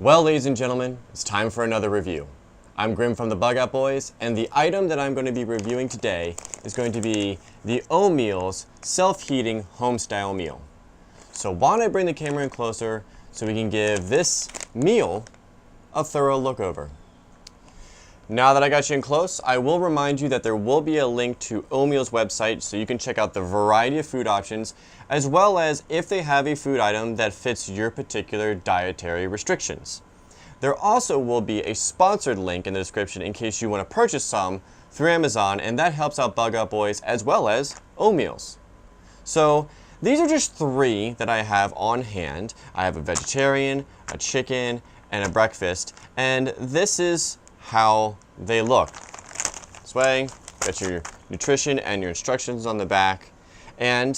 Well, ladies and gentlemen, it's time for another review. I'm Grimm from the Bug Out Boys, and the item that I'm going to be reviewing today is going to be the Omeals Self-Heating Homestyle Meal. So why don't I bring the camera in closer so we can give this meal a thorough look over. Now that I got you in close, I will remind you that there will be a link to Omeals' website so you can check out the variety of food options, as well as if they have a food item that fits your particular dietary restrictions. There also will be a sponsored link in the description in case you want to purchase some through Amazon, and that helps out Bug Out Boys as well as Omeals. So these are just three that I have on hand. I have a vegetarian, a chicken, and a breakfast, and this is how they look. This way, got your nutrition and your instructions on the back. And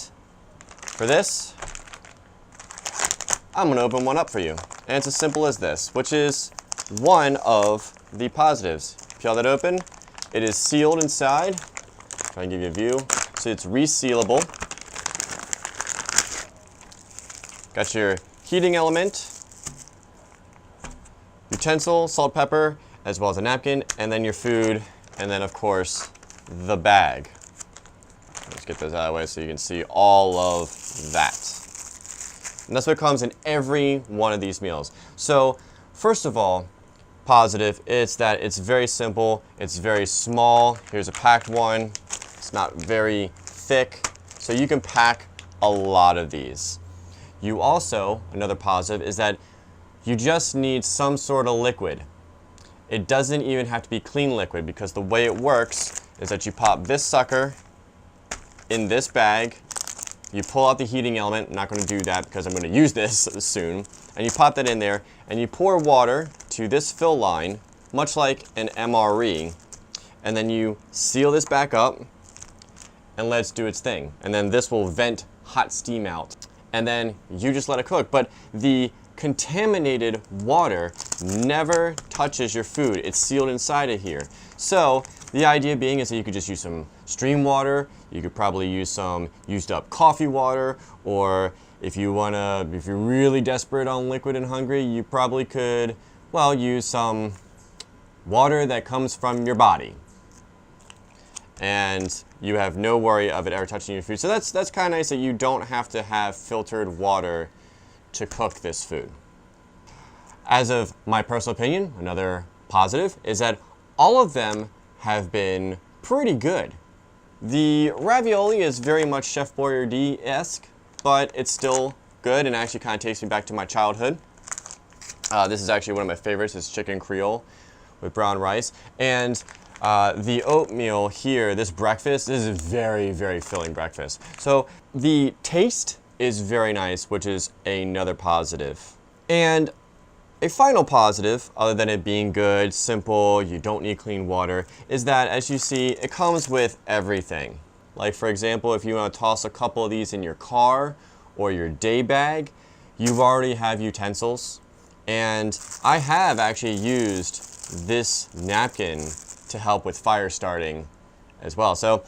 for this, I'm gonna open one up for you. And it's as simple as this, which is one of the positives. Peel that open, it is sealed inside. Try and give you a view. So it's resealable. Got your heating element, utensil, salt, pepper, as well as a napkin, and then your food, and then of course, the bag. Let's get those out of the way so you can see all of that. And that's what comes in every one of these meals. So, first of all, positive, it's that it's very simple, it's very small. Here's a packed one. It's not very thick, so you can pack a lot of these. You also, another positive, is that you just need some sort of liquid. It doesn't even have to be clean liquid, because the way it works is that you pop this sucker in this bag, you pull out the heating element. I'm not going to do that because I'm going to use this soon, and you pop that in there and you pour water to this fill line, much like an MRE, and then you seal this back up and let it do its thing, and then this will vent hot steam out, and then you just let it cook. But the contaminated water never touches your food. It's sealed inside of here. So the idea being is that you could just use some stream water. You could probably use some used up coffee water, or if you're really desperate on liquid and hungry, you probably could, well, use some water that comes from your body. And you have no worry of it ever touching your food. So that's kind of nice that you don't have to have filtered water to cook this food. As of my personal opinion, another positive is that all of them have been pretty good. The ravioli is very much Chef Boyardee-esque, but it's still good and actually kind of takes me back to my childhood. This is actually one of my favorites, is chicken Creole with brown rice. And the oatmeal here, this breakfast, this is a very, very filling breakfast. So the taste is very nice, which is another positive. And a final positive, other than it being good, simple, you don't need clean water, is that, as you see, it comes with everything. Like, for example, if you want to toss a couple of these in your car or your day bag, you already have utensils. And I have actually used this napkin to help with fire starting as well. So,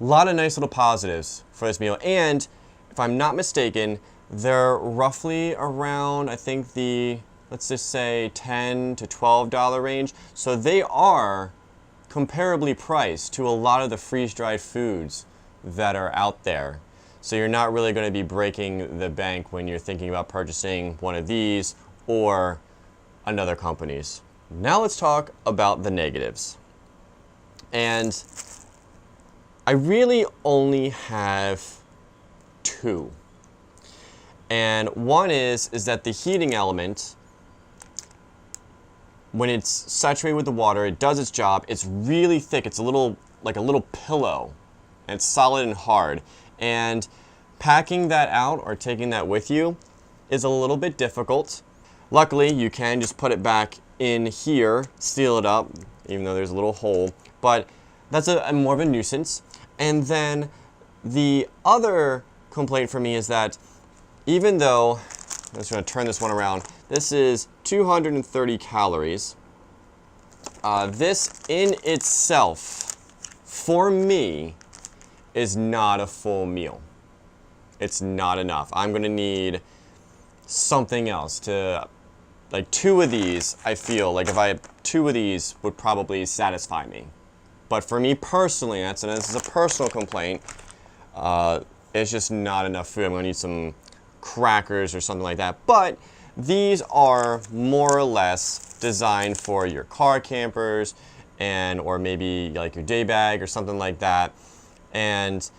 a lot of nice little positives for this meal. And if I'm not mistaken, they're roughly around, I think, the, let's just say, $10 to $12 range. So they are comparably priced to a lot of the freeze-dried foods that are out there. So you're not really going to be breaking the bank when you're thinking about purchasing one of these or another company's. Now let's talk about the negatives. And I really only have two. And one is that the heating element, when it's saturated with the water, it does its job. It's really thick. It's like a little pillow, and it's solid and hard. And packing that out or taking that with you is a little bit difficult. Luckily, you can just put it back in here, seal it up, even though there's a little hole. But that's more of a nuisance. And then the other complaint for me is that even though, I'm just going to turn this one around, this is 230 calories. This in itself, for me, is not a full meal. It's not enough. I'm going to need something else to like 2 of these, I feel like if I had 2 of these would probably satisfy me. But for me personally, this is a personal complaint, it's just not enough food. I'm gonna need some crackers or something like that. But these are more or less designed for your car campers or maybe like your day bag or something like that. And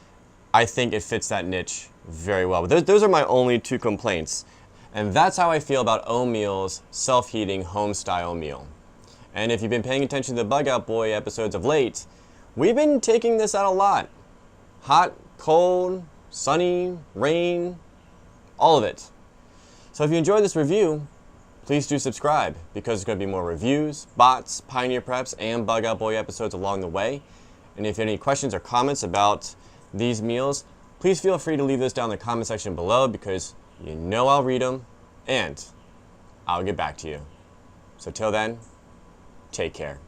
I think it fits that niche very well. But those are my only 2 complaints. And that's how I feel about Omeals self-heating homestyle meal. And if you've been paying attention to the Bug Out Boy episodes of late, we've been taking this out a lot. Hot, cold, sunny, rain, all of it. So if you enjoyed this review, please do subscribe, because there's going to be more reviews, bots, Pioneer Preps, and Bug Out Boy episodes along the way. And if you have any questions or comments about these meals, please feel free to leave those down in the comment section below, because you know I'll read them, and I'll get back to you. So till then, take care.